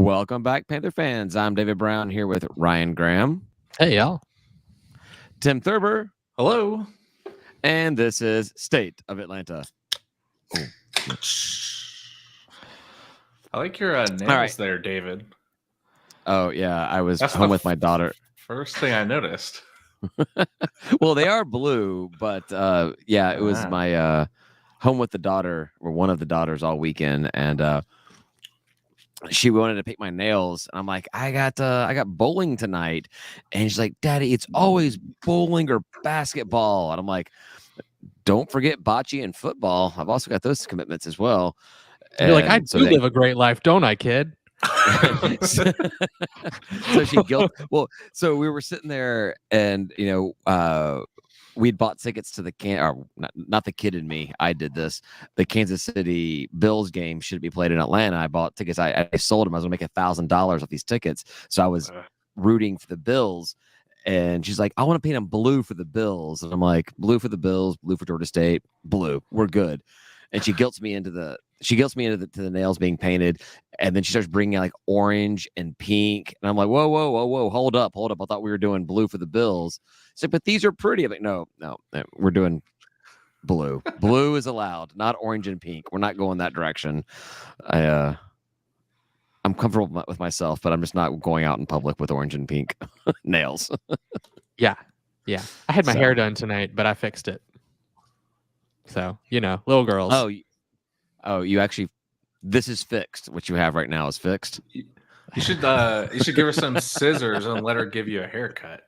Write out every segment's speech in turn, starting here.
Welcome back, Panther fans. I'm David Brown here with Ryan Graham. Hey, y'all. Tim Thurber. Hello. And this is State of Atlanta. Oh. I like your nails there, David. Oh, yeah. I was home with my daughter. First thing I noticed. Well, they are blue, but it was my home with the daughter, or one of the daughters, all weekend, and she wanted to paint my nails. And I'm like, I got bowling tonight, and she's like, Daddy, it's always bowling or basketball. And I'm like, don't forget bocce and football. I've also got those commitments as well. You're like, I do live a great life, don't I, kid? So she guilt. Well, so we were sitting there, and we'd bought tickets to the not the kid and me. I did this. The Kansas City Bills game should be played in Atlanta. I bought tickets. I sold them. I was gonna make $1,000 off these tickets. So I was rooting for the Bills. And she's like, I want to paint them blue for the Bills. And I'm like, blue for the Bills, blue for Georgia State, blue. We're good. And she guilts me into the nails being painted. And then she starts bringing like orange and pink. And I'm like, whoa, hold up. I thought we were doing blue for the Bills. She's like, but these are pretty. I'm like, no, we're doing blue. Blue is allowed, not orange and pink. We're not going that direction. I'm comfortable with myself, but I'm just not going out in public with orange and pink nails. Yeah. I had my hair done tonight, but I fixed it. So, little girls. Oh, you actually, this is fixed. What you have right now is fixed. You should give her some scissors and let her give you a haircut.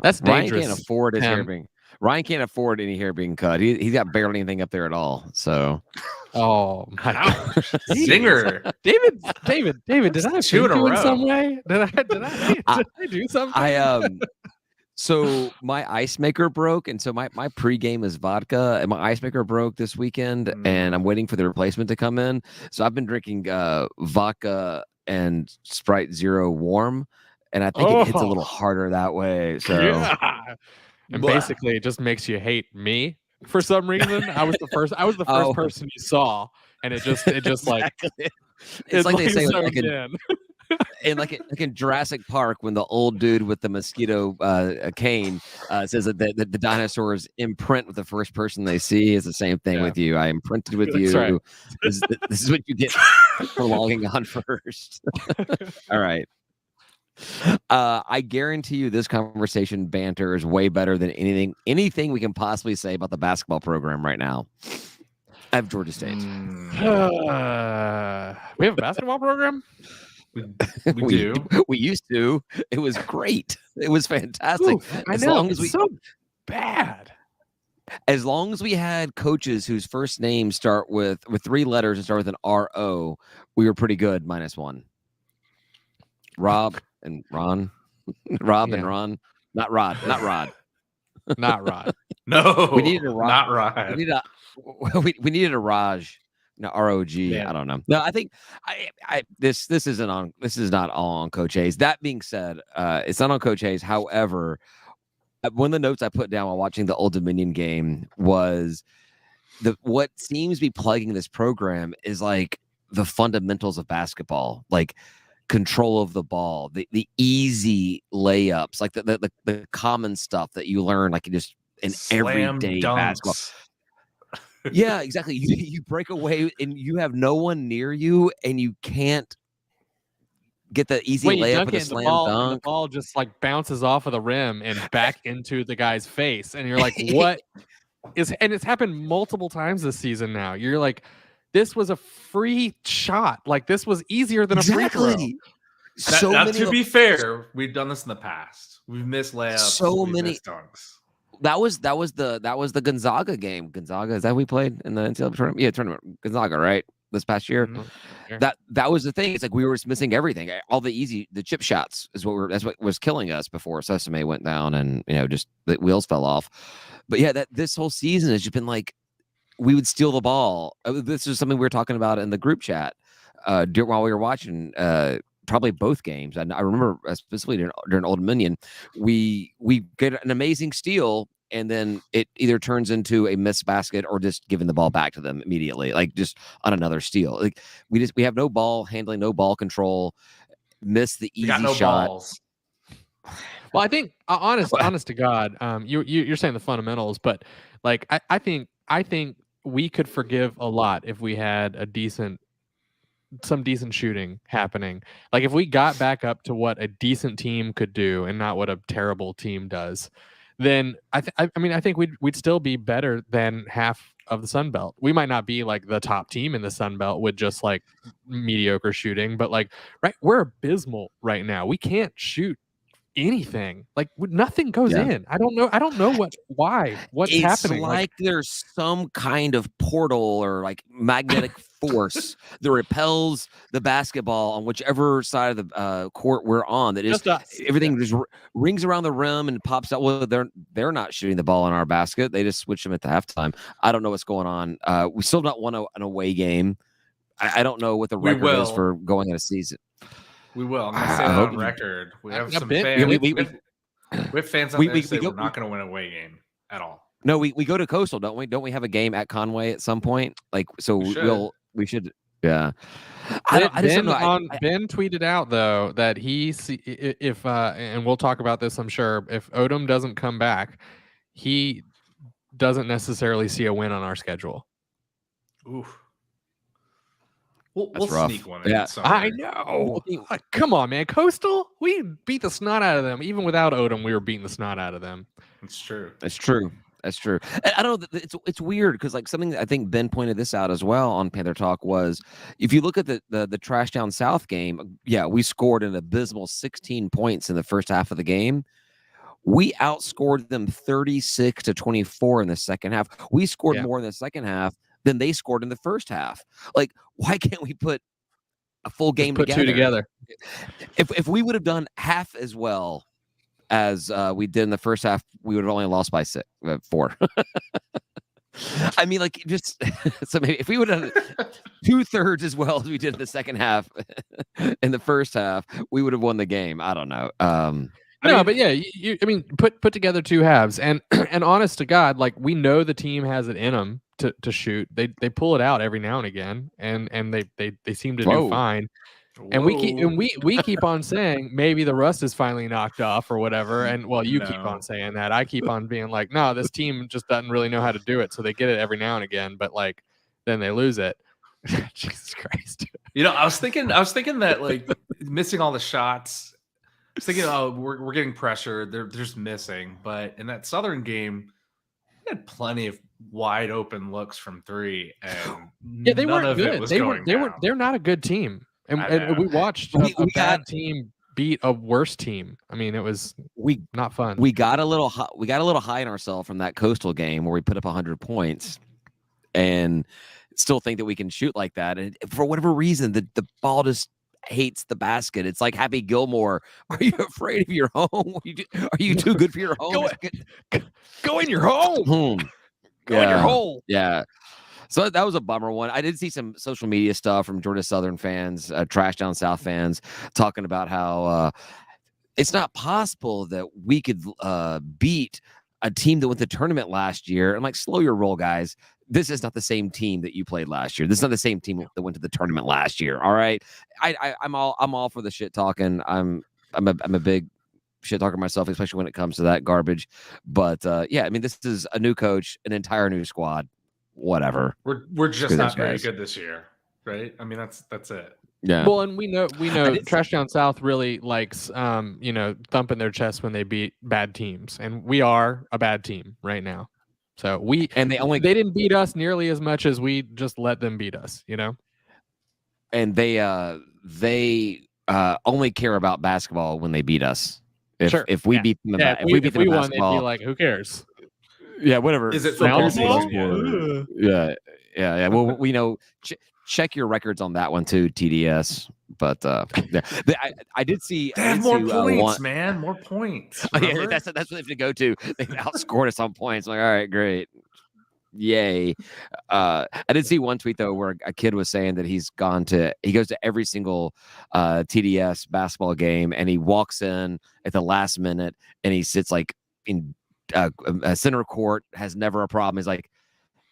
That's dangerous. Ryan can't afford his hair being. Ryan can't afford any hair being cut. He's got barely anything up there at all. So, oh my gosh, zinger, David, did I shoot you in some way? Did I do something? So my ice maker broke, and so my pregame is vodka, and my ice maker broke this weekend, and I'm waiting for the replacement to come in. So I've been drinking vodka and Sprite Zero warm, and I think it hits a little harder that way. So. Yeah. And basically, it just makes you hate me for some reason. I was the first person you saw, and it just exactly. It's like they say in Jurassic Park when the old dude with the mosquito cane says that the dinosaurs imprint with the first person they see. Is the same thing with you. I imprinted with you. Right. This is what you get for logging on first. All right. I guarantee you this conversation banter is way better than anything we can possibly say about the basketball program right now. I have Georgia State. We have a basketball program? We do. We used to. It was great. It was fantastic. Ooh, I know. It's so bad. As long as we had coaches whose first names start with 3 letters and start with an R-O, we were pretty good, -1. Rob and Ron. And Ron. Not Rod. Not Rod. No. We needed a Rod. Not Rod. We needed a Raj. No, R-O-G. Yeah. I don't know. No, I think this is not all on Coach Hayes. That being said, it's not on Coach Hayes. However, one of the notes I put down while watching the Old Dominion game was what seems to be plaguing this program is like the fundamentals of basketball, like control of the ball, the easy layups, like the common stuff that you learn like just in everyday basketball. Yeah, exactly. You break away and you have no one near you, and you can't get the easy layup with a slam dunk. The ball just like bounces off of the rim and back into the guy's face, and you're like, "What is?" And it's happened multiple times this season. Now you're like, "This was a free shot. Like this was easier than a free throw." To be fair, we've done this in the past. We've missed layups. We've missed dunks. That was the Gonzaga game. Gonzaga, is that we played in the NCAA tournament? Yeah, tournament. Gonzaga, right? This past year. Mm-hmm. That was the thing. It's like we were just missing everything. All the chip shots is that's what was killing us before Sesame went down and just the wheels fell off. But yeah, this whole season has just been like we would steal the ball. This is something we were talking about in the group chat while we were watching probably both games. And I remember specifically during Old Dominion, we get an amazing steal, and then it either turns into a missed basket or just giving the ball back to them immediately, like just on another steal. Like we have no ball handling, no ball control, miss the easy shot. Balls. Well, I think honest to God, you're saying the fundamentals, but like I think we could forgive a lot if we had some decent shooting happening. Like if we got back up to what a decent team could do and not what a terrible team does, then I think we'd still be better than half of the Sun Belt. We might not be like the top team in the Sun Belt with just like mediocre shooting, but like we're abysmal right now. We can't shoot anything. Like nothing goes in. I don't know what's it's happening. Like there's some kind of portal or like magnetic force that repels the basketball on whichever side of the court we're on. That is everything just rings around the rim and pops out. Well, they're not shooting the ball on our basket. They just switch them at the halftime. I don't know what's going on. We still don't want an away game. I don't know what the record is for going in a season. We will. I'm going to say that on record. We have some fans. We have fans out there say we're not going to win an away game at all. No, we go to Coastal, don't we? Don't we have a game at Conway at some point? Like, so we should. Yeah. Ben tweeted out though that if and we'll talk about this, I'm sure, if Odom doesn't come back, he doesn't necessarily see a win on our schedule. Oof. We'll sneak one in. Yeah, I know. Come on, man. Coastal, we beat the snot out of them. Even without Odom, we were beating the snot out of them. It's true. That's true. I don't know. It's weird because like something I think Ben pointed this out as well on Panther Talk was if you look at the Trash Down South game, we scored an abysmal 16 points in the first half of the game. We outscored them 36-24 in the second half. We scored more in the second half than they scored in the first half. Like, why can't we put a full game together? Two together. If we would have done half as well as we did in the first half, we would have only lost by 4. I mean, like, just so maybe if we would have done 2/3 as well as we did in the second half in the first half, we would have won the game. I don't know. But yeah, put together two halves, and honest to God, like we know the team has it in them to shoot. They pull it out every now and again, and they seem to do fine. And we keep on saying maybe the rust is finally knocked off or whatever. And you keep on saying that. I keep on being like, no, this team just doesn't really know how to do it. So they get it every now and again, but like then they lose it. Jesus Christ. I was thinking that like missing all the shots. I was thinking, we're getting pressure. They're just missing. But in that Southern game, they had plenty of wide open looks from 3, and they weren't good. They're not a good team. And we watched a bad team beat a worse team. I mean, it was not fun. We got a little high in ourselves from that Coastal game where we put up 100 points, and still think that we can shoot like that. And for whatever reason, the ball just hates the basket. It's like Happy Gilmore. Are you afraid of your home? Are you too good for your home? Go in your home. Go in your hole. Yeah. So that was a bummer one. I did see some social media stuff from Georgia Southern fans, Trash Down South fans, talking about how it's not possible that we could beat a team that went to the tournament last year. I'm like, slow your roll, guys. This is not the same team that you played last year. This is not the same team that went to the tournament last year. All right, I'm all for the shit talking. I'm a big shit talker myself, especially when it comes to that garbage. But I mean, this is a new coach, an entire new squad. Whatever. We're just not very good this year, right? I mean, that's it. Yeah. Well, and we know Trash Down South really likes thumping their chest when they beat bad teams, and we are a bad team right now. So they didn't beat us nearly as much as we just let them beat us, And they only care about basketball when they beat us. If we beat them, if we beat them in basketball, they'd be like, who cares? Yeah, whatever. Is it football? Yeah. Well, we know. Check your records on that one too, TDS. But I did see. They have more points, man. More points. Yeah, that's what they have to go to. They outscored us on points. I'm like, all right, great, yay. I did see one tweet though where a kid was saying that he goes to every single TDS basketball game, and he walks in at the last minute and he sits like in center court has never a problem. He's like,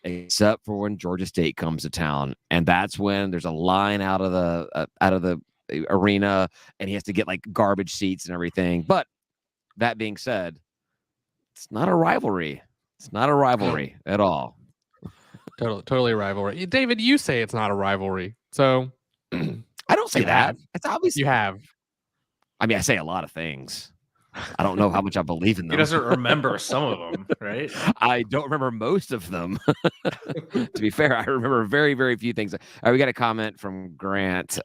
except for when Georgia State comes to town, and that's when there's a line out of the arena, and he has to get like garbage seats and everything. But that being said, it's not a rivalry. It's not a rivalry at all. Totally a rivalry. David, you say it's not a rivalry, so I don't say You that. have. It's obviously. you have. I mean, I say a lot of things. I don't know how much I believe in He them. doesn't remember some of them, right? I don't remember most of them. To be fair, I remember very, very few things. All right, we got a comment from Grant.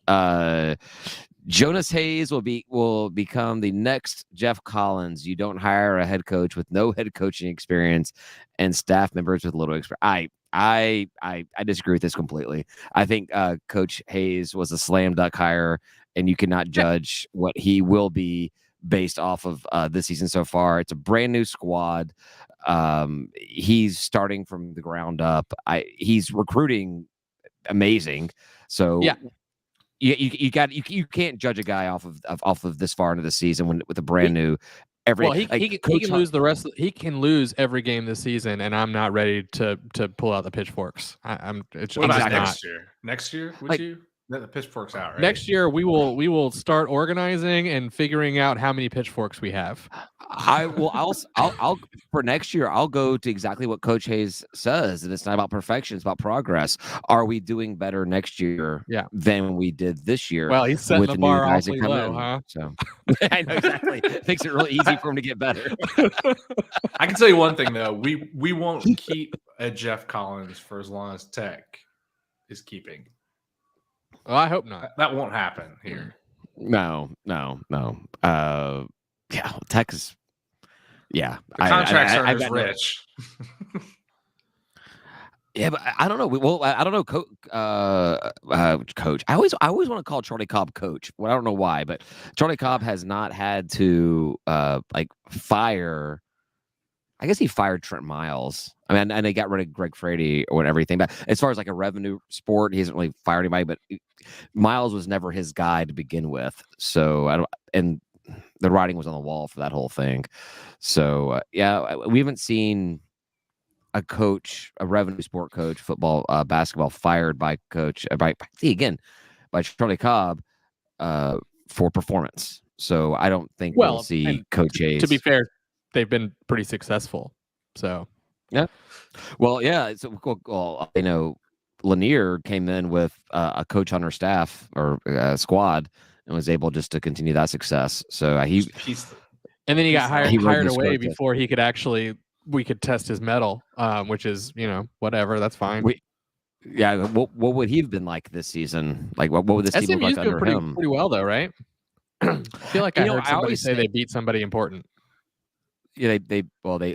Jonas Hayes will become the next Jeff Collins. You don't hire a head coach with no head coaching experience and staff members with little experience. I disagree with this completely. I think Coach Hayes was a slam dunk hire, and you cannot judge what he will be based off of this season so far. It's a brand new squad. He's starting from the ground up. He's recruiting amazing. So Yeah. You can't judge a guy off of this far into the season with a brand new he can lose the rest. He can lose every game this season, and I'm not ready to pull out the pitchforks. What about next year? Next year, would you? The pitchforks out, right? Next year, we will start organizing and figuring out how many pitchforks we have. I'll for next year, I'll go to exactly what Coach Hayes says, and it's not about perfection; it's about progress. Are we doing better next year than we did this year? Well, he's setting with the bar new guys awfully that come low, in? huh? So I know exactly. It makes it really easy for him to get better. I can tell you one thing though: we won't keep a Jeff Collins for as long as Tech is keeping. Well, I hope not. That won't happen here. No. Yeah, Texas. Yeah, The contracts aren't as rich. Yeah, but I don't know. Well, I don't know. Coach. I always want to call Charlie Cobb coach. Well, I don't know why, but Charlie Cobb has not had to fire. I guess he fired Trent Miles. I mean, and they got rid of Greg Frady or everything. But as far as like a revenue sport, he hasn't really fired anybody. But Miles was never his guy to begin with. So I don't. And the writing was on the wall for that whole thing. So we haven't seen a coach, a revenue sport coach, football, basketball, fired by Charlie Cobb for performance. So I don't think we'll see Coach Hayes. To be fair, they've been pretty successful. So yeah. Well, yeah. So Lanier came in with a coach on her staff or squad and was able just to continue that success. So and then he got hired away before he could we could test his mettle, which is, whatever. That's fine. What would he have been like this season? Like, what would this team look like under him? Pretty well, though, right? I feel like I heard somebody say they beat somebody important. Yeah, they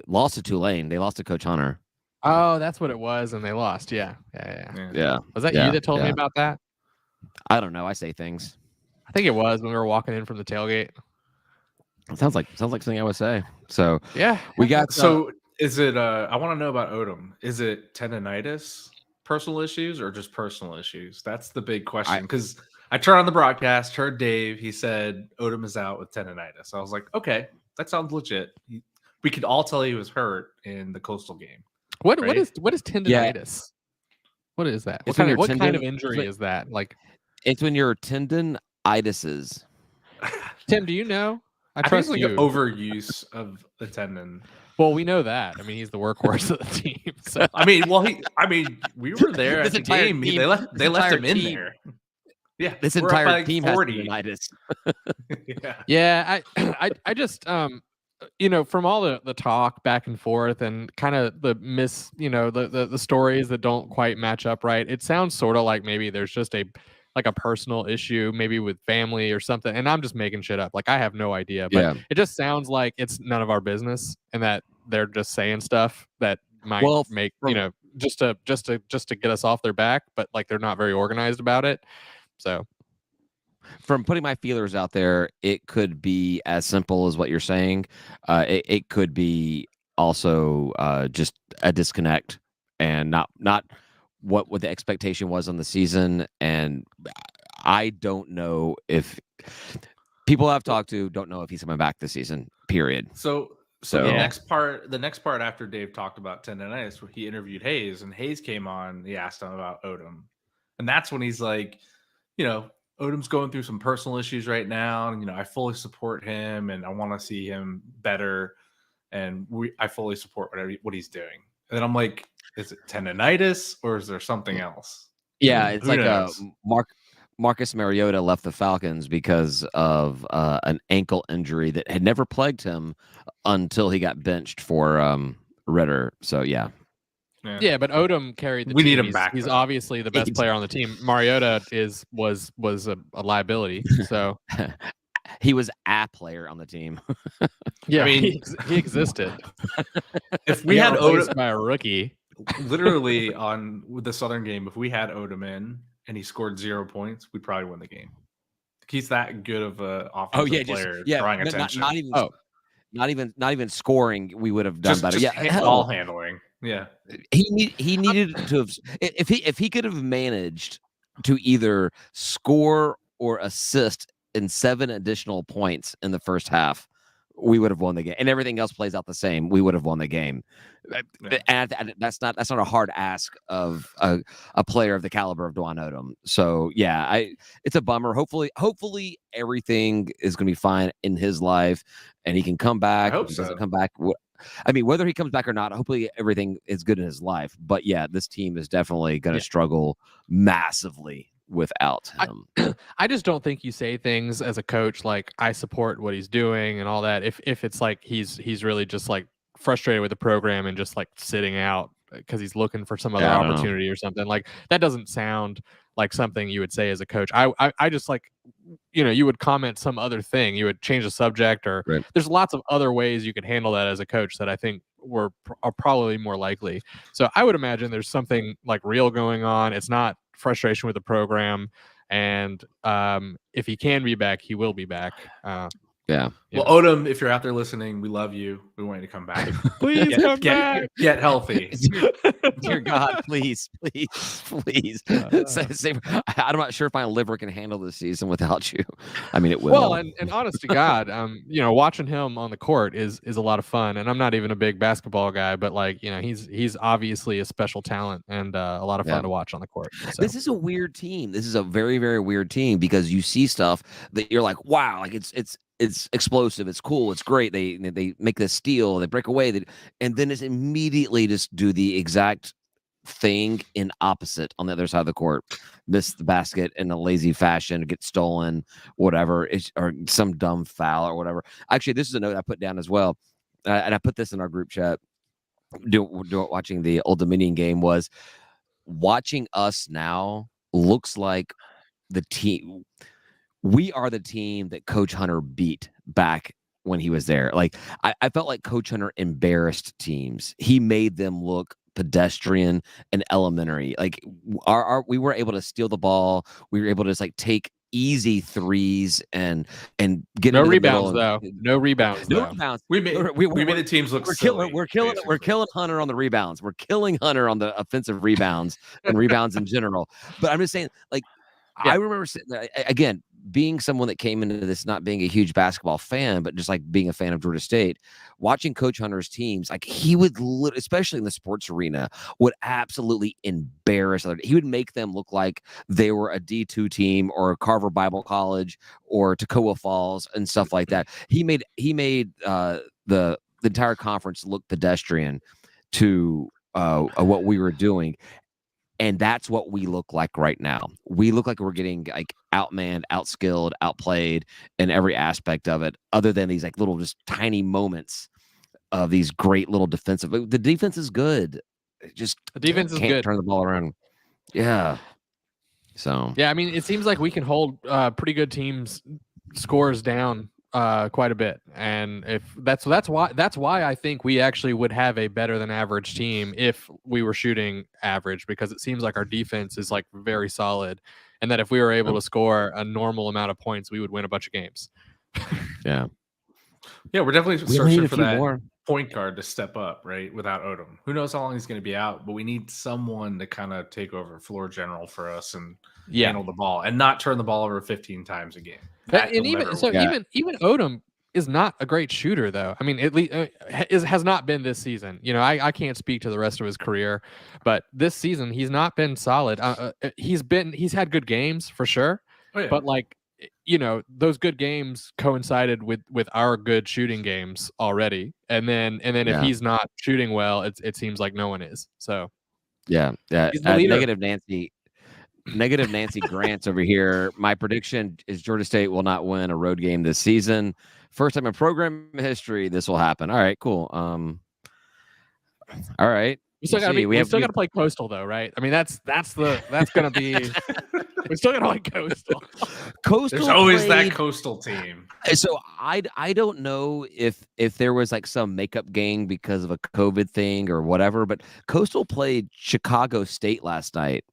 lost to Tulane. They lost to Coach Hunter. Oh, that's what it was, and they lost. Yeah. Was that you that told me about that? I don't know. I say things. I think it was when we were walking in from the tailgate. It sounds like something I would say. So yeah, we got. So is it? I want to know about Odom. Is it tendonitis, personal issues, or just personal issues? That's the big question. Because I turned on the broadcast, heard Dave. He said Odom is out with tendonitis. I was like, okay, that sounds legit. We could all tell he was hurt in the Coastal game. What is tendonitis? Yeah. What is that? What kind of injury is that? Like, it's when your tendonitis. Tim, do you know? I trust think it's like overuse of the tendon. Well, we know that. I mean, he's the workhorse of the team. So we were there at the game. They left him in there. Yeah, this entire team has tendonitis. Yeah, I just from all the talk back and forth and kind of the the stories that don't quite match up right, it sounds sort of like maybe there's just a personal issue, maybe with family or something. And I'm just making shit up. Like, I have no idea, but it just sounds like it's none of our business and that they're just saying stuff that might make, just to get us off their back, but like they're not very organized about it. So from putting my feelers out there, it could be as simple as what you're saying. It could be also just a disconnect and not what the expectation was on the season. And I don't know if people I've talked to don't know if he's coming back this season, period. So So So- the next part after Dave talked about tendonitis, where he interviewed Hayes, and Hayes came on. He asked him about Odom, and that's when he's like, Odom's going through some personal issues right now, and I fully support him, and I want to see him better, and I fully support what he's doing. And then I'm like, is it tendonitis or is there something else? Yeah, it's Who like knows? Marcus Mariota left the Falcons because of an ankle injury that had never plagued him until he got benched for Ritter. So yeah. Yeah, but Odom carried the We team. need him back, He's though. obviously the best player on the team. Mariota was a liability. So He was a player on the team. yeah, I mean- he existed. If He we got had replaced Odom, by a rookie. literally with the Southern game, if we had Odom in and he scored 0 points, we'd probably win the game. He's that good of a offensive player, drawing attention. Not even scoring. We would have done better. Just ball handling. Yeah, he needed to have if he could have managed to either score or assist in 7 additional points in the first half, we would have won the game, and everything else plays out the same. We would have won the game. And that's not a hard ask of a player of the caliber of Dwan Odom. So yeah, it's a bummer. Hopefully everything is going to be fine in his life, and he can come back. I hope He so. doesn't come back. I mean, whether he comes back or not, hopefully everything is good in his life. But yeah, this team is definitely going to struggle massively without him. I just don't think you say things as a coach like I support what he's doing and all that. If it's like he's really just like frustrated with the program and just like sitting out because he's looking for some other I don't know. opportunity or something, like that doesn't sound like something you would say as a coach. I just like, you would comment some other thing. You would change the subject, or Right. there's lots of other ways you could handle that as a coach that I think are probably more likely. So I would imagine there's something like real going on. It's not frustration with the program. And if he can be back, he will be back. Yeah. Well, Odom, if you're out there listening, we love you. We want you to come back. Please come back. Get healthy. Dear God, please. I'm not sure if my liver can handle this season without you. I mean, it will. Well, and honest to God, watching him on the court is a lot of fun. And I'm not even a big basketball guy, but like, he's obviously a special talent and a lot of fun to watch on the court. So. This is a weird team. This is a very, very weird team because you see stuff that you're like, wow, like it's explosive, it's cool, it's great. They make this steal, they break away, and then it's immediately just do the exact thing in opposite on the other side of the court, miss the basket in a lazy fashion, get stolen, whatever, or some dumb foul or whatever. Actually, this is a note I put down as well, and I put this in our group chat. Watching the Old Dominion game was watching us now looks like the team. We are the team that Coach Hunter beat back when he was there. Like I felt like Coach Hunter embarrassed teams. He made them look pedestrian and elementary. Like we were able to steal the ball. We were able to just like take easy threes and get no into rebounds the though. No rebounds. No though. rebounds. We made the teams look silly. We're killing Hunter on the rebounds. We're killing Hunter on the offensive rebounds and rebounds in general. But I'm just saying, like, I remember sitting there, again, being someone that came into this not being a huge basketball fan, but just like being a fan of Georgia State, watching Coach Hunter's teams, like he would, especially in the sports arena, would absolutely embarrass other. He would make them look like they were a D2 team or Carver Bible College or Toccoa Falls and stuff like that. He made the entire conference look pedestrian to what we were doing. And that's what we look like right now. We look like we're getting like outmanned, outskilled, outplayed in every aspect of it, other than these like little just tiny moments of these great little defensive. The defense is good. Just the defense is can't good. Turn the ball around. Yeah. So yeah, I mean, it seems like we can hold pretty good teams' scores down quite a bit, and if that's why I think we actually would have a better than average team if we were shooting average, because it seems like our defense is like very solid, and that if we were able to score a normal amount of points, we would win a bunch of games. yeah, we're definitely searching for that more point guard to step up, right? Without Odom, who knows how long he's going to be out, but we need someone to kind of take over floor general for us and handle the ball and not turn the ball over 15 times a game. And even Odom, is not a great shooter, though. I mean, at least has not been this season. You know, I can't speak to the rest of his career, but this season he's not been solid. He's had good games for sure, but like, you know, those good games coincided with our good shooting games already, and then if he's not shooting well, it seems like no one is. So yeah. he's the leader. Negative Nancy Grants over here. My prediction is Georgia State will not win a road game this season. First time in program history this will happen. All right, cool. All right. We still got to play Coastal though, right? I mean, that's gonna be. We still got to play Coastal. There's always that Coastal team. So I don't know if there was like some makeup game because of a COVID thing or whatever, but Coastal played Chicago State last night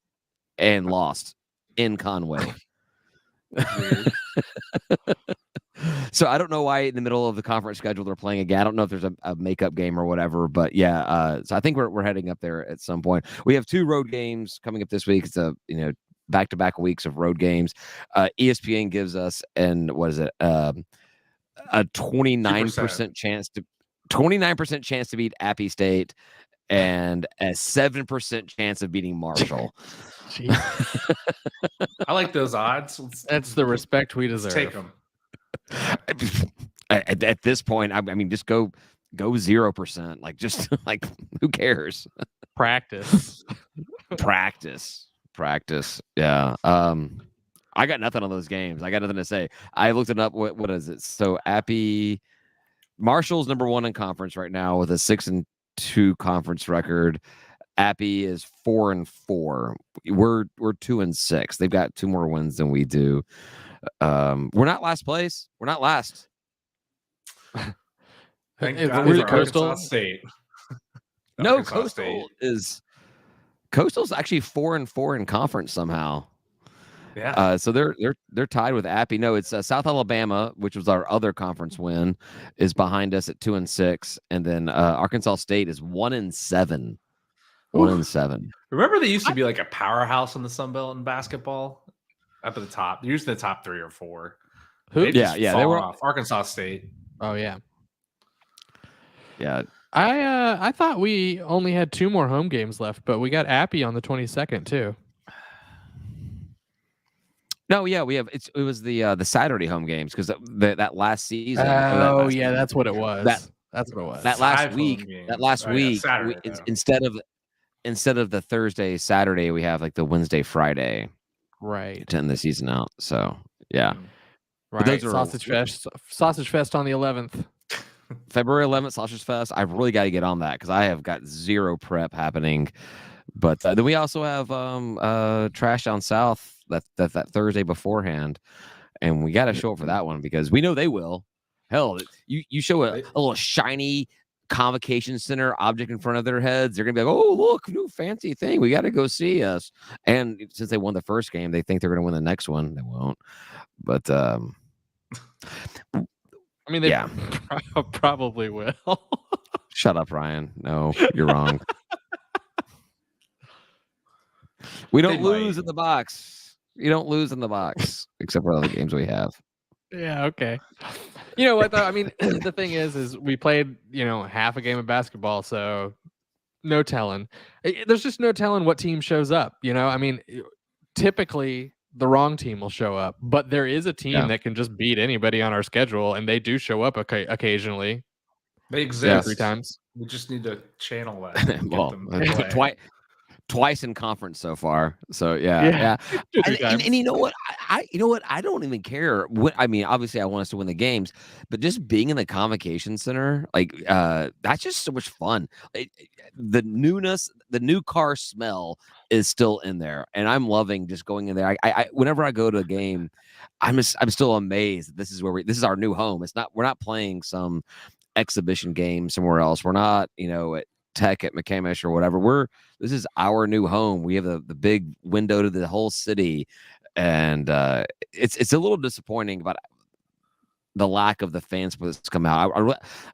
and lost in Conway. So I don't know why in the middle of the conference schedule they're playing again. I don't know if there's a makeup game or whatever, but yeah. So I think we're heading up there at some point. We have 2 road games coming up this week. It's back-to-back weeks of road games. ESPN gives us a 29% chance to beat Appy State and a 7% chance of beating Marshall. I like those odds. That's the respect we deserve. Take them. At this point, I mean, just go 0%. Like, just like, who cares? Practice. Yeah. I got nothing on those games. I got nothing to say. I looked it up. What is it? So Appy Marshall's number 1 in conference right now with a 6-2 conference record. Appy is 4-4. We're 2-6. They've got 2 more wins than we do. We're not last place. We're not last. Thank God for Arkansas State. No, Coastal's actually 4-4 in conference somehow. Yeah. So they're tied with Appy. No, it's South Alabama, which was our other conference win, is behind us at 2-6, and then Arkansas State is 1-7. 1-7. Remember, they used to be like a powerhouse in the Sun Belt in basketball, up at the top. They're usually the top 3 or 4. Who? Yeah, they were off. Arkansas State. Oh yeah. I thought we only had 2 more home games left, but we got Appy on the 22nd too. No, yeah, we have. It was the Saturday home games because that last season. That's what it was. That's what it was. That last week. Saturday, instead of the Thursday, Saturday, we have like the Wednesday, Friday, right, to end the season out. So yeah, right. Those are Sausage Fest on the 11th. February 11th, Sausage Fest. I've really got to get on that because I have got 0 prep happening. But then we also have Trash Down South that Thursday beforehand, and we got to show up for that one because we know they will. Hell, you show a little shiny convocation center object in front of their heads, they're gonna be like, "Oh, look, new fancy thing. We got to go see us." And since they won the first game, they think they're gonna win the next one. They won't. But I mean, they probably will. Shut up, Ryan. No, you're wrong. We don't lose in the box. You don't lose in the box, except for all the games we have. Yeah, okay. You know what, though? I mean, the thing is we played, half a game of basketball, so no telling. There's just no telling what team shows up, I mean, typically the wrong team will show up, but there is a team that can just beat anybody on our schedule, and they do show up occasionally. They exist 3 times. We just need to channel that. Well, twice in conference so far. So yeah. And you know what? I don't even care. I mean, obviously I want us to win the games, but just being in the convocation center, like that's just so much fun. The newness, the new car smell is still in there, and I'm loving just going in there. I whenever I go to a game, I'm still amazed. This is this is our new home. We're not playing some exhibition game somewhere else. We're not, at Tech at McCamish or whatever. This is our new home. We have the big window to the whole city, and it's a little disappointing about the lack of the fan support that's come out.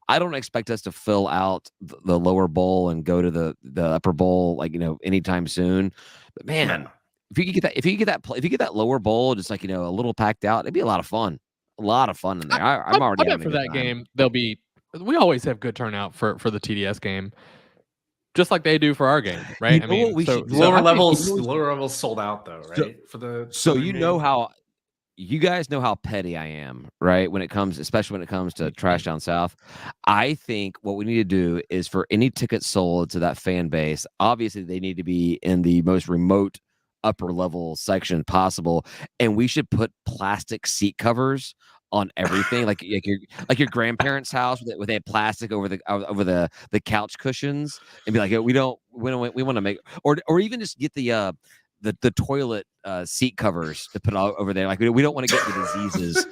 I don't expect us to fill out the lower bowl and go to the upper bowl anytime soon. But man, if you get that lower bowl just a little packed out, it'd be a lot of fun. lot of fun in there. I'm already I bet having a for good that time. game they'll be. We always have good turnout for the TDS game, just like they do for our game, right? You know what we should do? Lower I think- levels sold out though, right? For the So Southern you game? know how you guys know how petty I am, right? When it comes, especially when it comes to Trash Down South, I think what we need to do is for any tickets sold to that fan base, obviously they need to be in the most remote upper level section possible, and we should put plastic seat covers on everything, like your grandparents' house with a plastic over the couch cushions, and be like, we want to make, or even just get the toilet seat covers to put all over there. Like we don't want to get the diseases.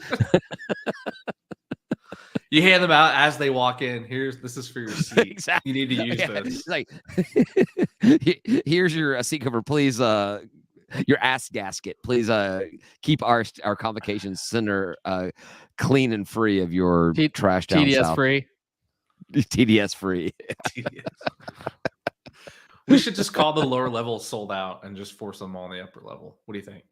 You hand them out as they walk in. This is for your seat. Exactly. You need to use Yeah, this. like here's your seat cover. Please, your ass gasket. Please, keep our convocation center clean and free of your trash down TDS south. free. TDS free. We should just call the lower level sold out and just force them all on the upper level. What do you think?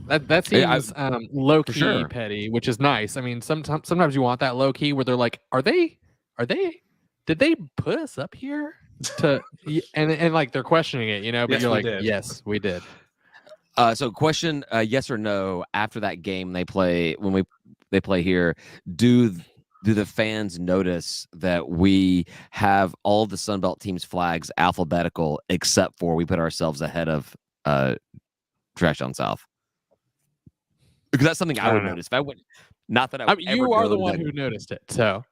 That seems low key sure. petty, which is nice. I mean, sometimes you want that low key where they're like, did they put us up here to and like they're questioning it, but Yes, you're we like, did. yes, we did. So question, yes or no, after that game they play here, do the fans notice that we have all the Sunbelt teams' flags alphabetical except for we put ourselves ahead of Trash Down South? Because that's something I would notice. If I would, not that I would ever you are go the to one that- who noticed it, so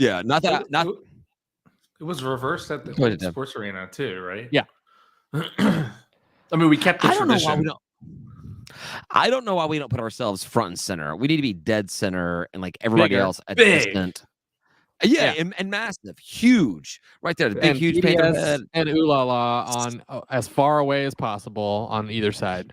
Yeah, not that not It was reversed at Go ahead, the Tim. sports arena too, right? Yeah. I mean, we kept the I don't know why tradition. we don't. I don't know why we don't put ourselves front and center. We need to be dead center and like everybody Bigger. else a Big. distant. Yeah. And massive, huge, right there. The big, and huge TDS panther head and Ooh La La on as far away as possible on either side.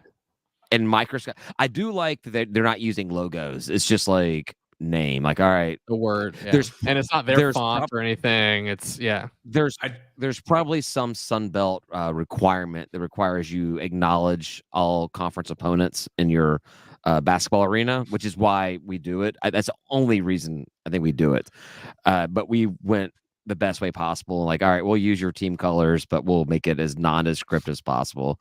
and microscope. I do like that they're not using logos. It's just like name. Like, all right, The word, yeah. There's- and it's not their there's font or anything. It's there's probably some Sunbelt requirement that requires you acknowledge all conference opponents in your basketball arena, which is why we do it. That's the only reason I think we do it. But we went the best way possible. Like, all right, we'll use your team colors, but we'll make it as nondescript as possible.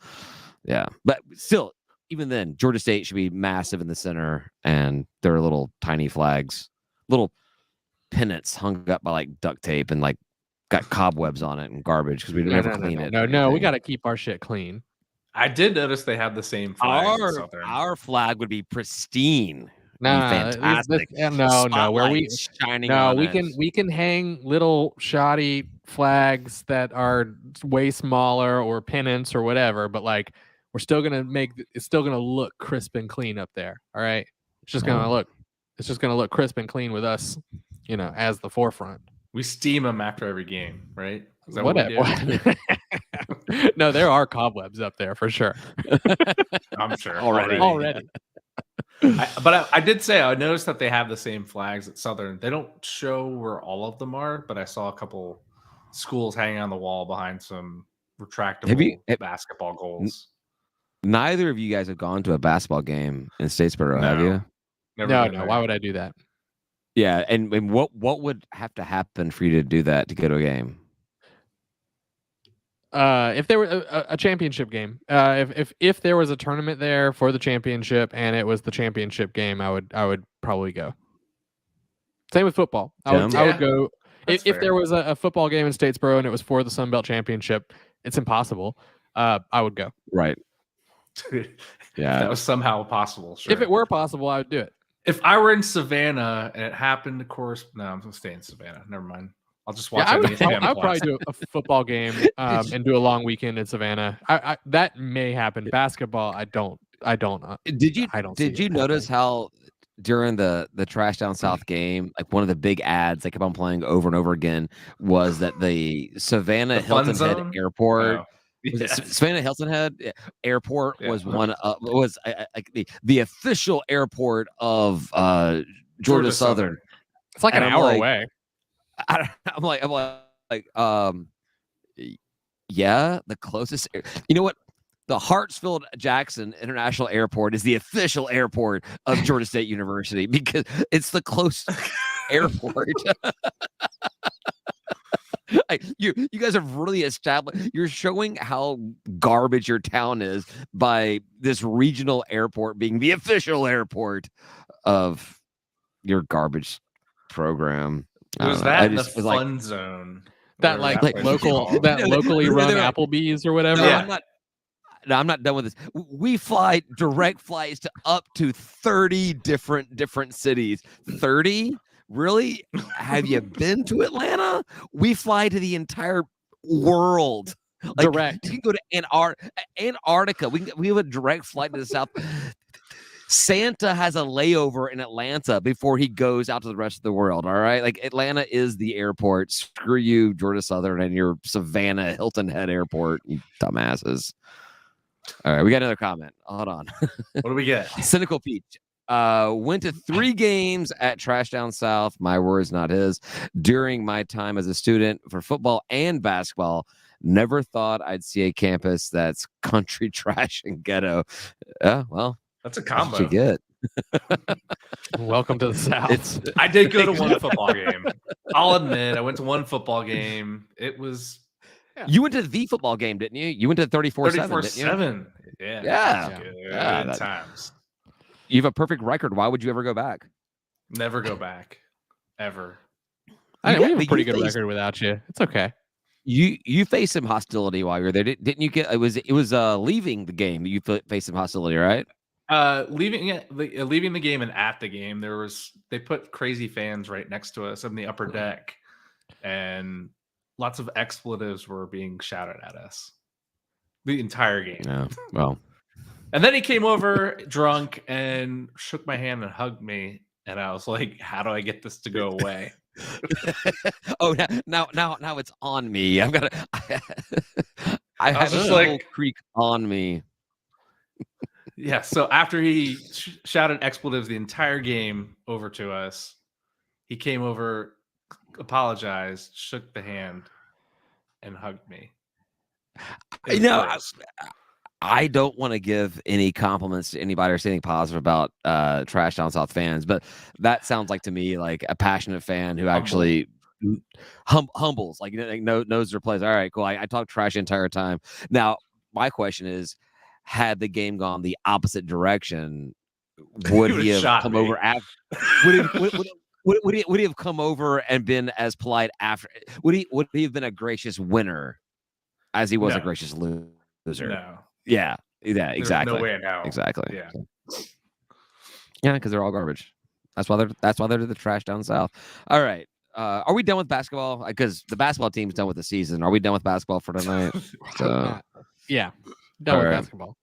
Yeah, but still, even then, Georgia State should be massive in the center, and they're little tiny flags, little pennants hung up by like duct tape and like got cobwebs on it and garbage because we never clean it. No, we got to keep our shit clean. I did notice they had the same flag. Our flag would be pristine. Nah, fantastic. No, where we shining. no, on we can hang little shoddy flags that are way smaller or pennants or whatever, but like we're still gonna it's still gonna look crisp and clean up there. All right, it's just gonna look crisp and clean with us, as the forefront. We steam them after every game, right? Is that Whatever. what we do? No, there are cobwebs up there for sure. I'm sure Already. But I did say I noticed that they have the same flags at Southern. They don't show where all of them are, but I saw a couple schools hanging on the wall behind some retractable basketball goals. Neither of you guys have gone to a basketball game in Statesboro, have you? No. Why would I do that? Yeah, and what would have to happen for you to do that to go to a game? If there were a championship game, if there was a tournament there for the championship and it was the championship game, I would probably go. Same with football. I would go if there was a football game in Statesboro and it was for the Sun Belt Championship. It's impossible. I would go. Right. Yeah. That was somehow possible. Sure. If it were possible, I would do it. If I were in Savannah and it happened, of course, no, I'm gonna stay in Savannah. Never mind. I'll just watch anything. I would probably do a football game and do a long weekend in Savannah. I that may happen. Basketball, I don't. Did you notice how during the Trash Down South game, like one of the big ads they kept on playing over and over again was that the Savannah Hilton Head Airport. Savannah Hilton Head Airport was the official airport of Georgia Southern. It's like an hour away. I'm like, yeah, the closest. You know what? the Hartsfield-Jackson International Airport is the official airport of Georgia State University because it's the closest airport. You guys have really established. You're showing how garbage your town is by this regional airport being the official airport of your garbage program. It was that and the fun zone. That locally run Applebee's or whatever. No, I'm not done with this. We fly direct flights to up to 30 different cities. 30? Really? Have you been to Atlanta? We fly to the entire world. Direct. You can go to Antarctica. We have a direct flight to the South. Santa has a layover in Atlanta before he goes out to the rest of the world. All right. Like Atlanta is the airport. Screw you, Georgia Southern, and your Savannah Hilton Head Airport, you dumbasses. All right. We got another comment. Hold on. What do we get? Cynical Peach. Went to 3 games at Trash Down South. My words, not his. During my time as a student for football and basketball, never thought I'd see a campus that's country, trash, and ghetto. Well. That's a combo. That's what you get. Welcome to the South. I did go to one football game. I'll admit, I went to one football game. It was. Yeah. You went to the football game, didn't you? You went to 34-7, 34-7. Yeah. Yeah. Times. You have a perfect record. Why would you ever go back? Never go back. Ever. We have a pretty good record without you. It's okay. You faced some hostility while you were there, didn't you? It was leaving the game. You faced some hostility, right? Leaving the game and at the game, they put crazy fans right next to us in the upper deck, and lots of expletives were being shouted at us the entire game. Yeah, well, and then he came over drunk and shook my hand and hugged me, and I was like, "How do I get this to go away?" Oh, now it's on me. I've got I have a like creek on me. Yeah, so after he shouted expletives the entire game over to us, he came over, apologized, shook the hand, and hugged me. I don't want to give any compliments to anybody or say anything positive about Trash Down South fans, but that sounds like to me like a passionate fan who actually humbles, like knows their place. All right, cool. I talk trash the entire time. Now, my question is, had the game gone the opposite direction, would he have come over after? Would he have come over and been as polite after? Would he have been a gracious winner, as he was a gracious loser? No. Yeah, exactly. No way in hell. Exactly. Yeah, because they're all garbage. That's why they're the Trash Down South. All right. Are we done with basketball? Because the basketball team's done with the season. Are we done with basketball for tonight? Yeah. Done with basketball.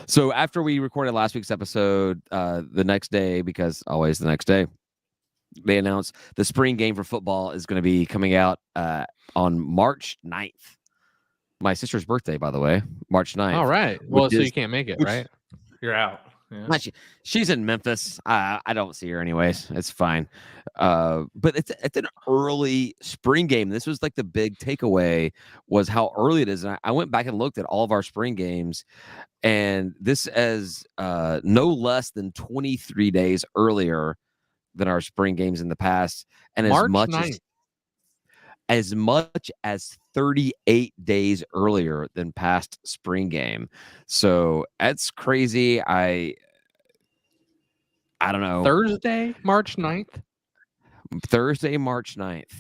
So after we recorded last week's episode, the next day, because always the next day, they announced the spring game for football is going to be coming out on March 9th. My sister's birthday, by the way, March 9th. All right. Well, so you can't make it, right? You're out. Yeah. She's in Memphis. I don't see her anyways. It's fine. But it's an early spring game. This was like the big takeaway was how early it is. And I went back and looked at all of our spring games, and this is no less than 23 days earlier than our spring games in the past, and as much as 38 days earlier than past spring game. So that's crazy. I don't know. Thursday, March 9th? Thursday, March 9th.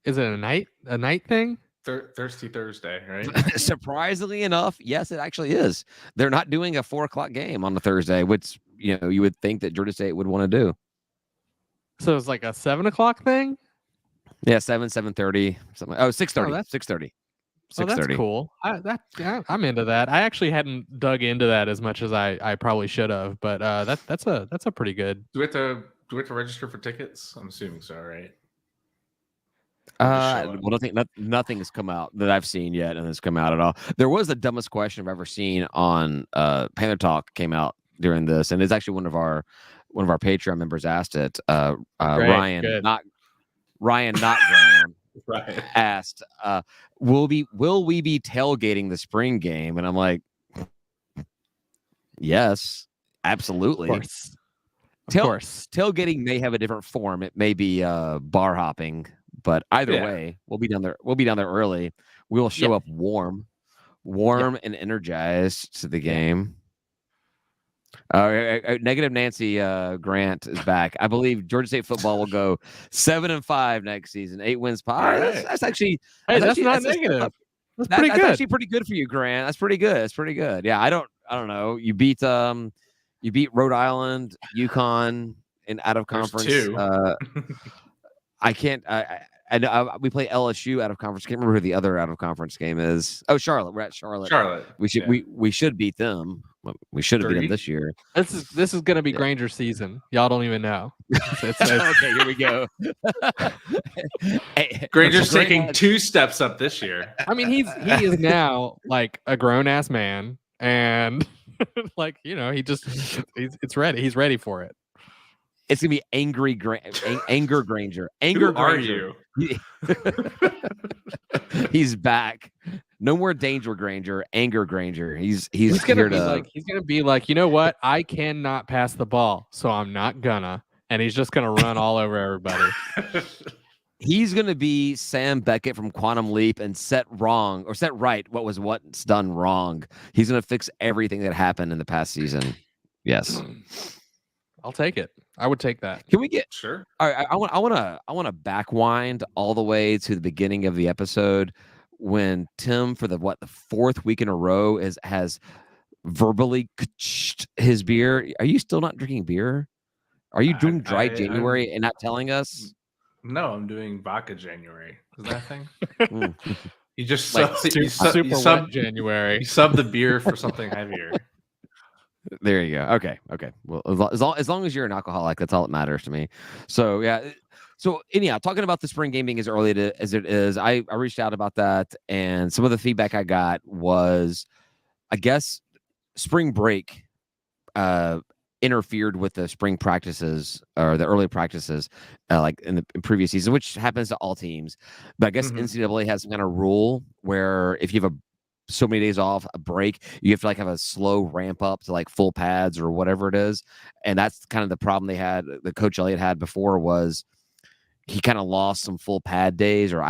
Is it a night thing? Thirsty Thursday, right? Surprisingly enough, yes, it actually is. They're not doing a 4:00 game on a Thursday, which you would think that Georgia State would want to do. So it's like a 7:00 thing? Yeah, 7:30, something. 6:30. 6:30. 6:30. Oh, that's cool. I'm into that. I actually hadn't dug into that as much as I probably should have, but that's a pretty good. Do we have to register for tickets? I'm assuming so, right? Well, nothing has come out that I've seen yet, and has come out at all. There was the dumbest question I've ever seen on Panther Talk came out during this, and it's actually one of our Patreon members asked it. Ryan, not Graham. Right. asked, will we be tailgating the spring game? And I'm like, yes, absolutely. Of course. Tailgating may have a different form. It may be bar hopping, but either way, we'll be down there. We'll be down there early. We will show up warm and energized to the game. Negative Nancy Grant is back. I believe Georgia State football will go 7-5 next season. 8 wins. That's actually that's not negative. That's pretty good. That's actually pretty good for you, Grant. That's pretty good. Yeah, I don't know. You beat Rhode Island, UConn, in out of conference. I can't. I know we play LSU out of conference. Can't remember who the other out of conference game is. Oh, Charlotte. We're at Charlotte. We should beat them. We should have beat them this year. This is going to be Granger season. Y'all don't even know. It's okay, here we go. Granger's taking 2 steps up this year. I mean, he is now like a grown ass man, and like it's ready. He's ready for it. It's gonna be anger Granger. Who are you? He's back. No more danger Granger. Anger Granger. He's gonna be like, you know what? I cannot pass the ball, so I'm not gonna. And he's just gonna run all over everybody. He's gonna be Sam Beckett from Quantum Leap and set right what's done wrong. He's gonna fix everything that happened in the past season. Yes. I'll take it. I would take that. Can we get sure? All right, I want to backwind all the way to the beginning of the episode when Tim, for the 4th week in a row, has verbally his beer. Are you still not drinking beer? Are you doing dry January and not telling us? No, I'm doing vodka January. Is that a thing? You just super wet January. You sub the beer for something heavier. There you go. Okay. Well, as long as you're an alcoholic, that's all that matters to me. So yeah. So anyhow, talking about the spring game being as early as it is, I reached out about that, and some of the feedback I got was, I guess, spring break interfered with the spring practices or the early practices, like in previous season, which happens to all teams. But I guess NCAA has some kind of rule where if you have so many days off, a break, you have to have a slow ramp up to full pads or whatever it is. And that's kind of the problem the Coach Elliott had before, was he kind of lost some full pad days, or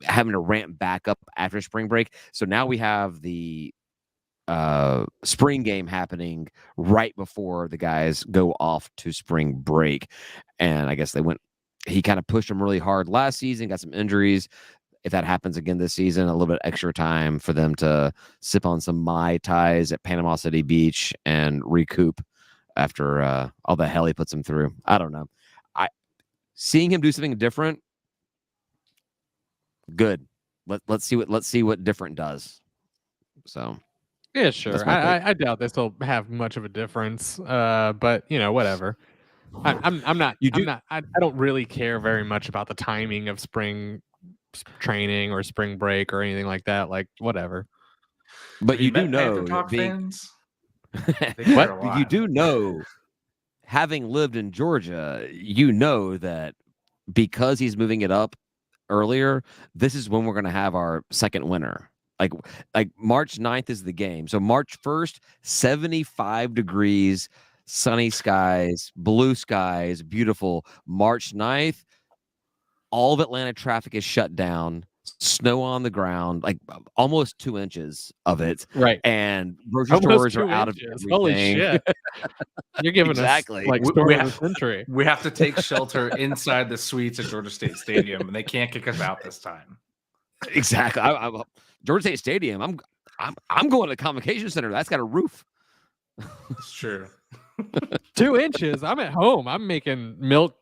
having to ramp back up after spring break. So now we have the spring game happening right before the guys go off to spring break. And I guess he kind of pushed them really hard last season, got some injuries. If that happens again this season, a little bit extra time for them to sip on some Mai Tais at Panama City Beach and recoup after all the hell he puts them through. I don't know. Seeing him do something different, good. Let's see what different does. So yeah, sure. I doubt this will have much of a difference. But whatever. I'm not. I don't really care very much about the timing of spring training or spring break or anything like that. Whatever. But you do know, fans? What you do know, having lived in Georgia, you know that because he's moving it up earlier, this is when we're going to have our second winter. Like March 9th is the game. So March 1st, 75 degrees, sunny skies, blue skies, beautiful. March 9th, all of Atlanta traffic is shut down, snow on the ground, almost 2 inches of it. Right. And grocery stores are out of everything. Holy shit. You're giving us story of the century. We have to take shelter inside the suites at Georgia State Stadium, and they can't kick us out this time. Exactly. Georgia State Stadium. I'm going to the Convocation Center. That's got a roof. It's true. 2 inches. I'm at home. I'm making milk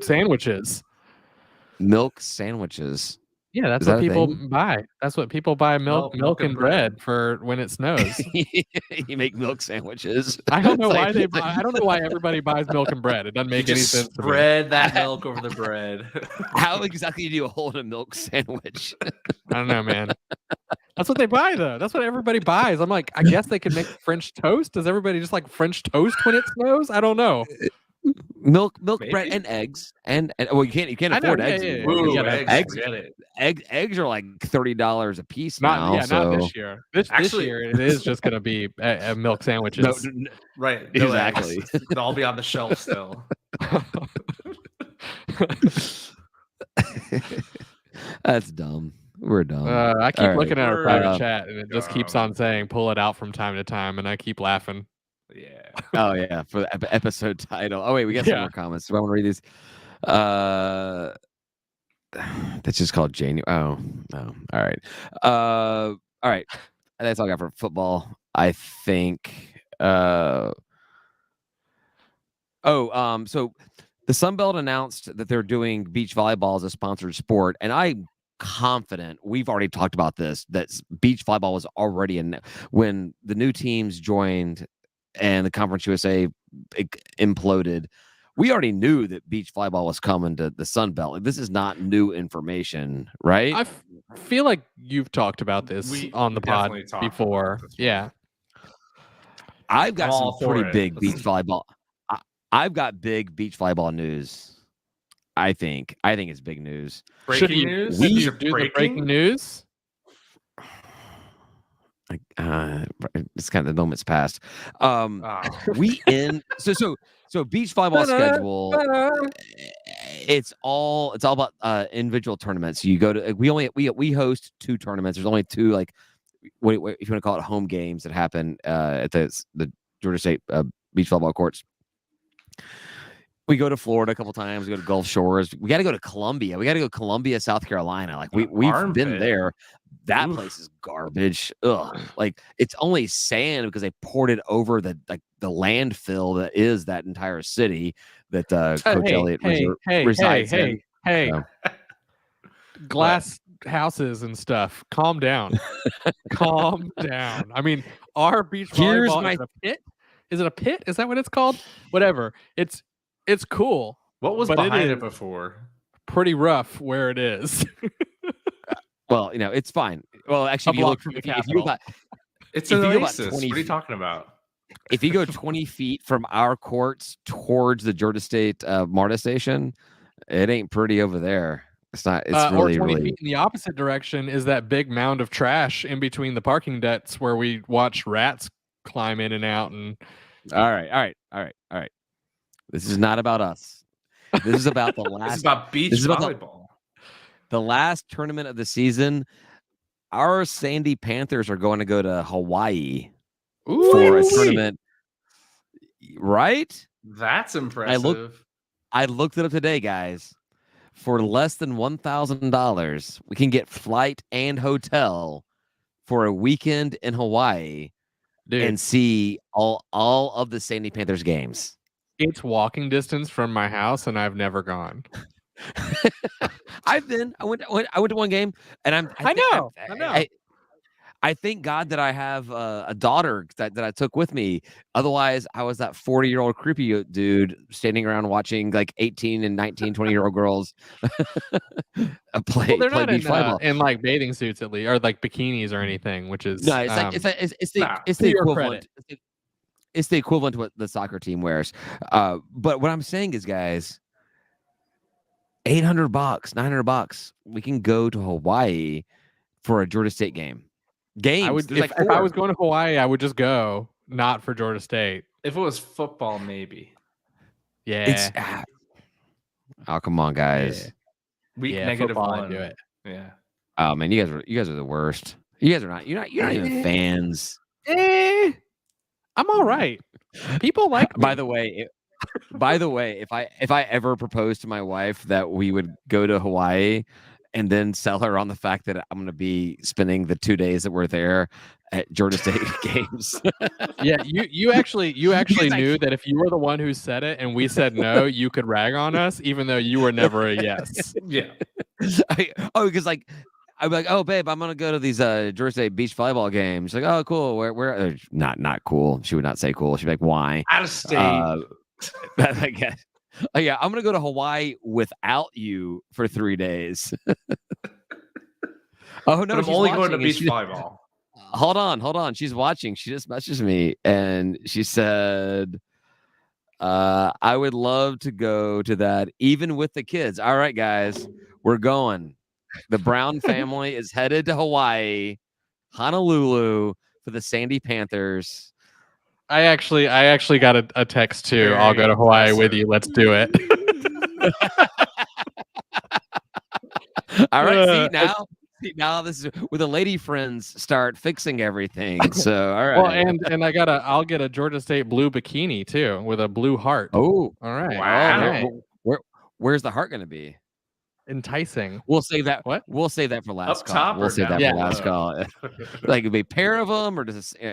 sandwiches. Milk sandwiches. Yeah, that's what people buy. That's what people buy milk and bread for when it snows. You make milk sandwiches. I don't know why I don't know why everybody buys milk and bread. It doesn't make any sense. Spread that milk over the bread. How exactly do you hold a milk sandwich? I don't know, man. That's what they buy, though. That's what everybody buys. I'm like, I guess they could make French toast. Does everybody just like French toast when it snows? I don't know. Milk, bread, Maybe. and eggs, and well, you can't I know, afford yeah, eggs yeah, anymore. Ooh, You gotta have eggs, eggs, forget it. eggs are like $30 a piece Not now. not so this year. This Actually- year it is just gonna be milk no, sandwiches. Right, no Exactly. eggs. They'll all be on the shelf still. That's dumb. We're dumb. I keep All looking right. at our private We're chat, and it just keeps on saying "pull it out from time to time," and I keep laughing. Yeah. Oh yeah, for the episode title. Oh wait, we got some Yeah. more comments. Do I want to read these? That's just called January. Oh no. All right. All right. That's all I got for football. I think. So the Sun Belt announced that they're doing beach volleyball as a sponsored sport, and I'm confident we've already talked about this. That beach volleyball was already in when the new teams joined and the Conference USA imploded. We already knew that beach volleyball was coming to the Sun Belt. Like, this is not new information, right? I feel like you've talked about this on the pod definitely talked about before. this Yeah. I've got I'm some all for pretty it. big beach volleyball. I've got big beach volleyball news. I think it's big news. Breaking Should you, news? should Is you it do the breaking news? Like, it's kind of the moment's passed. Oh. We end so beach volleyball schedule. It's all about individual tournaments. You go to we host 2 tournaments. There's only 2 like what if you want to call it home games that happen at the Georgia State beach volleyball courts. We go to Florida a couple times. We go to Gulf Shores. We got to go to Columbia. We got to go to Columbia, South Carolina. Like we've been there. That place is garbage. Ugh. Like it's only sand because they poured it over the landfill that is that entire city that Coach Elliott resides in. Hey. So. Glass houses and stuff. Calm down. Calm down. I mean, our beach volleyball is a pit. Is it a pit? Is that what it's called? Whatever. It's cool. What was behind it before? Pretty rough where it is. Well, it's fine. Well, actually, if you go about, it's an oasis. What are you talking about? If you go 20 feet from our courts towards the Georgia State MARTA station, it ain't pretty over there. It's not. It's really, or 20 really. feet in the opposite direction is that big mound of trash in between the parking decks where we watch rats climb in and out. And All right. This is not about us. This is about the last. This is about beach volleyball. The last tournament of the season. Our Sandy Panthers are going to go to Hawaii for a tournament. Right? That's impressive. I looked it up today, guys. For less than $1,000, we can get flight and hotel for a weekend in Hawaii. Dude, and see all of the Sandy Panthers games. It's walking distance from my house, and I've never gone. I've been. I went to one game, and I know. I thank God that I have a daughter that I took with me. Otherwise, I was that 40-year-old creepy dude standing around watching like 18 and 19, 20-year-old girls play. Well, they're not beach volleyball in like bathing suits at least, or like bikinis or anything. Which is no, it's the equivalent. It's the equivalent to what the soccer team wears. But what I'm saying is, guys, $800, $900, we can go to Hawaii for a Georgia State game. I would if I was going to Hawaii, I would just go, not for Georgia State. If it was football, maybe. Yeah. Oh, come on, guys. Yeah. -1. Do it. Yeah. Oh man, you guys are the worst. You guys are not. You're not even fans. I'm all right. People like me. By the way, if I ever propose to my wife that we would go to Hawaii and then sell her on the fact that I'm going to be spending the 2 days that we're there at Georgia State games. Yeah, you actually knew that if you were the one who said it and we said no, you could rag on us, even though you were never a yes. Yeah. Because like I'm like, oh babe, I'm gonna go to these Georgia State beach volleyball games. She's like, oh cool. Where? Not cool. She would not say cool. She'd be like, why? Out of state. I guess. Oh yeah, I'm gonna go to Hawaii without you for 3 days. Oh no, but I'm only going to beach volleyball. Hold on. She's watching. She just messaged me and she said, I would love to go to that, even with the kids. All right, guys, we're going. The Brown family is headed to Hawaii, Honolulu, for the Sandy Panthers. I actually got a text too. Very I'll go to Hawaii with impressive. you. Let's do it. All right, now this is where the lady friends start fixing everything. So all right. Well, and I'll get a Georgia State blue bikini too with a blue heart. Oh, all right. Wow. Where's the heart going to be? Enticing. We'll save that. What? We'll save that for last Up call. top We'll or save down that for below? last call. Like it'd be a pair of them, or just All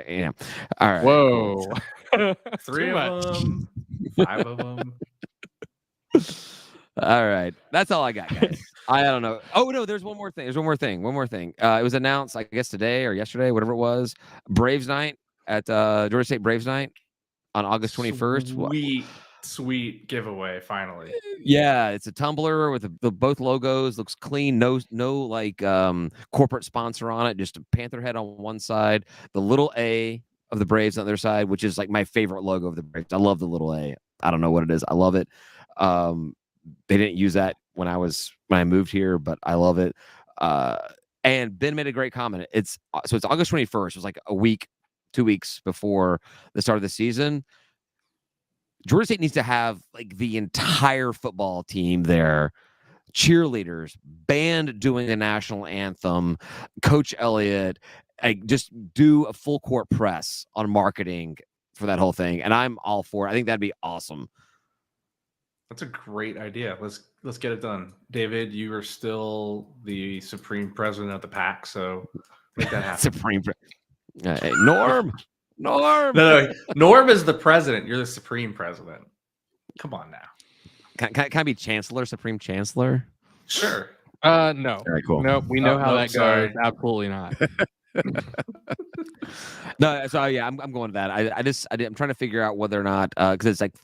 right. Whoa. Three Too of much. them, 5 of them. All right. That's all I got, guys. I don't know. Oh no, there's one more thing. It was announced, I guess today or yesterday, whatever it was. Braves night at Georgia State Braves night on August 21st. Sweet giveaway. Finally. Yeah, it's a tumbler with the both logos. Looks clean. No like corporate sponsor on it. Just a panther head on one side, the little A of the Braves on the other side, which is like my favorite logo of the Braves. I love the little A. I don't know what it is. I love it. They didn't use that when I moved here, but I love it. And Ben made a great comment. It's August 21st. It was like a week, 2 weeks before the start of the season. Georgia State needs to have like the entire football team there, cheerleaders, band doing the national anthem, Coach Elliott, just do a full court press on marketing for that whole thing. And I'm all for it. I think that'd be awesome. That's a great idea. Let's get it done. David, you are still the supreme president of the pack, so make that happen. Supreme Norm. No, Norm is the president. You're the supreme president. Come on now. Can I be chancellor, supreme chancellor? Sure. No. Very cool. Nope. We know how nope, that sorry. goes. Absolutely not. No, so yeah, I'm going to that. I'm trying to figure out whether or not because it's like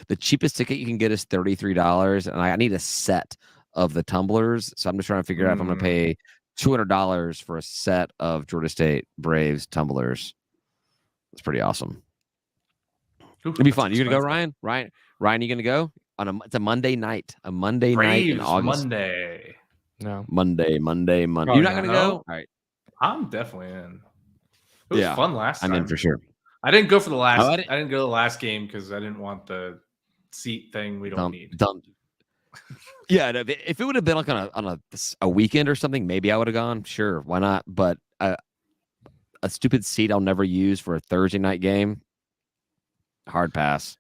the cheapest ticket you can get is $33, and I need a set of the tumblers. So I'm just trying to figure out if I'm going to pay $200 for a set of Georgia State Braves tumblers. It's pretty awesome. It'll be fun. You gonna go, Ryan? Ryan, you gonna go it's a Monday night. A Monday night in August. Monday. No. Monday. You're not gonna go? All right. I'm definitely in. It was fun last time. I'm in for sure. I didn't go for the last. I I didn't go to the last game because I didn't want the seat thing. We don't need. Yeah, if it would have been like on a weekend or something, maybe I would have gone. Sure, why not? But a stupid seat I'll never use for a Thursday night game. Hard pass.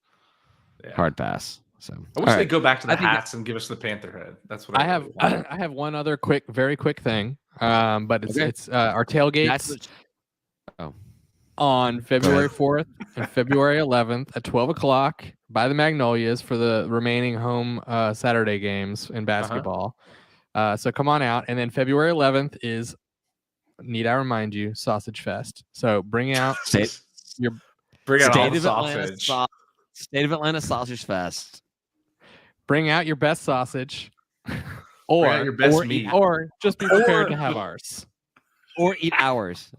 Yeah. Hard pass. So I wish they'd go back to the hats and give us the Panther head. That's what I have. really want. I have one other very quick thing. But it's our tailgates on February 4th and February 11th at 12 o'clock by the Magnolias for the remaining home Saturday games in basketball. So come on out. And then February 11th is, need I remind you, Sausage Fest. So bring out your all the sausage. State of Atlanta Sausage Fest. Bring out your best sausage, or your best meat, or just be prepared to have ours, or eat ours.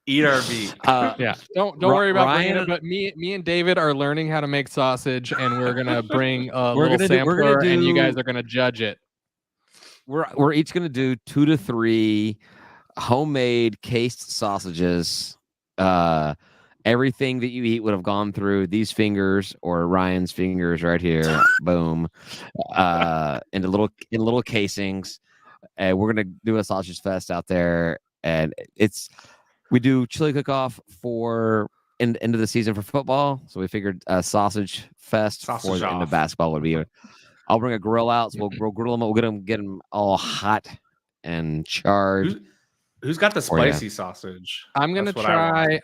Eat our meat. Yeah, don't worry about bringing it. But me and David are learning how to make sausage, and we're gonna bring a little sampler, and you guys are gonna judge it. We're each gonna do 2 to 3 homemade cased sausages. Everything that you eat would have gone through these fingers or Ryan's fingers right here. Boom. Into little casings. And we're gonna do a sausage fest out there. And we do chili cook-off for end of the season for football. So we figured a sausage fest for the end of basketball would be. I'll bring a grill out, so we'll grill them. We'll get them all hot and charred. Who's got the spicy sausage? I'm gonna try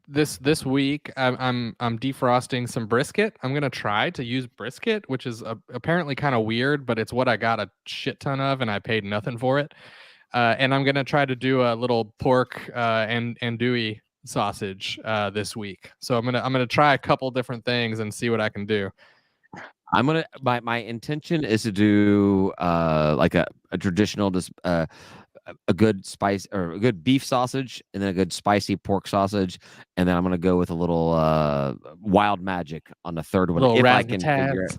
this week. I'm defrosting some brisket. I'm gonna try to use brisket, which is apparently kind of weird, but it's what I got a shit ton of, and I paid nothing for it. And I'm gonna try to do a little pork andouille sausage this week. So I'm gonna try a couple different things and see what I can do. My intention is to do like a traditional a good spice or a good beef sausage, and then a good spicy pork sausage, and then I'm gonna go with a little wild magic on the third one Little if I can figure it. razzmatazz.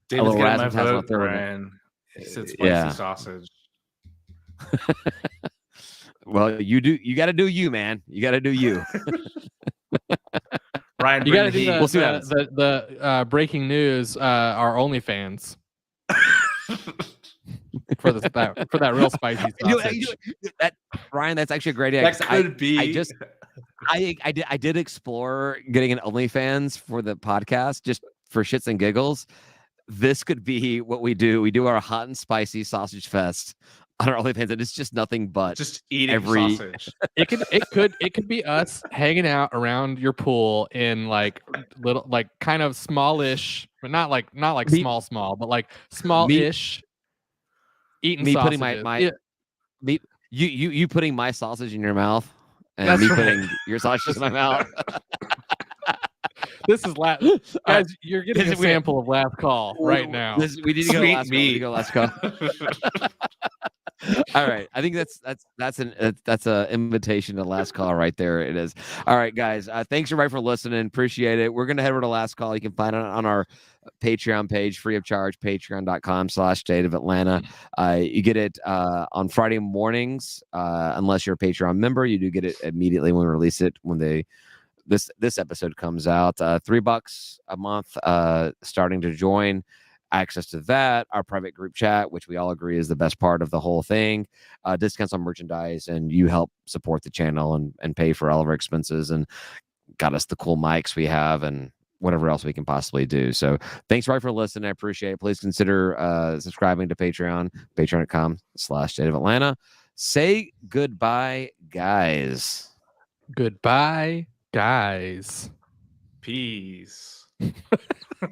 David's little getting my razzmatazz on the vote, third one. Brian. He said spicy Yeah. sausage. Well, you got to do you, man. You got to do you. Brian, You bring got to the do heat. We'll see what happens. the breaking news. Our OnlyFans for that real spicy sausage. That Ryan, that's actually a great idea. That could be. I did explore getting an OnlyFans for the podcast just for shits and giggles. This could be what we do. We do our hot and spicy sausage fest on our OnlyFans, and it's just nothing but just eating every- sausage. It could be us hanging out around your pool in like little like kind of smallish, but not like Me- small, but like smallish. Eating me sausages. putting my Yeah, me you putting my sausage in your mouth and That's me right. putting your sausage in my mouth. this is guys. You're getting This a is- sample of last call right now. We need to go Sweet last call. We need to go last call. All right, I think that's an invitation to last call right there. It is. All right, guys. Thanks everybody for listening. Appreciate it. We're gonna head over to last call. You can find it on our Patreon page, free of charge. Patreon.com/State of Atlanta. You get it on Friday mornings, unless you're a Patreon member. You do get it immediately when we release it when this episode comes out. $3 a month, starting to join. Access to that, our private group chat, which we all agree is the best part of the whole thing, discounts on merchandise, and you help support the channel and pay for all of our expenses and got us the cool mics we have and whatever else we can possibly do. So thanks everybody for listening. I appreciate it. Please consider subscribing to Patreon, patreon.com/State of Atlanta. Say goodbye, guys. Goodbye, guys. Peace.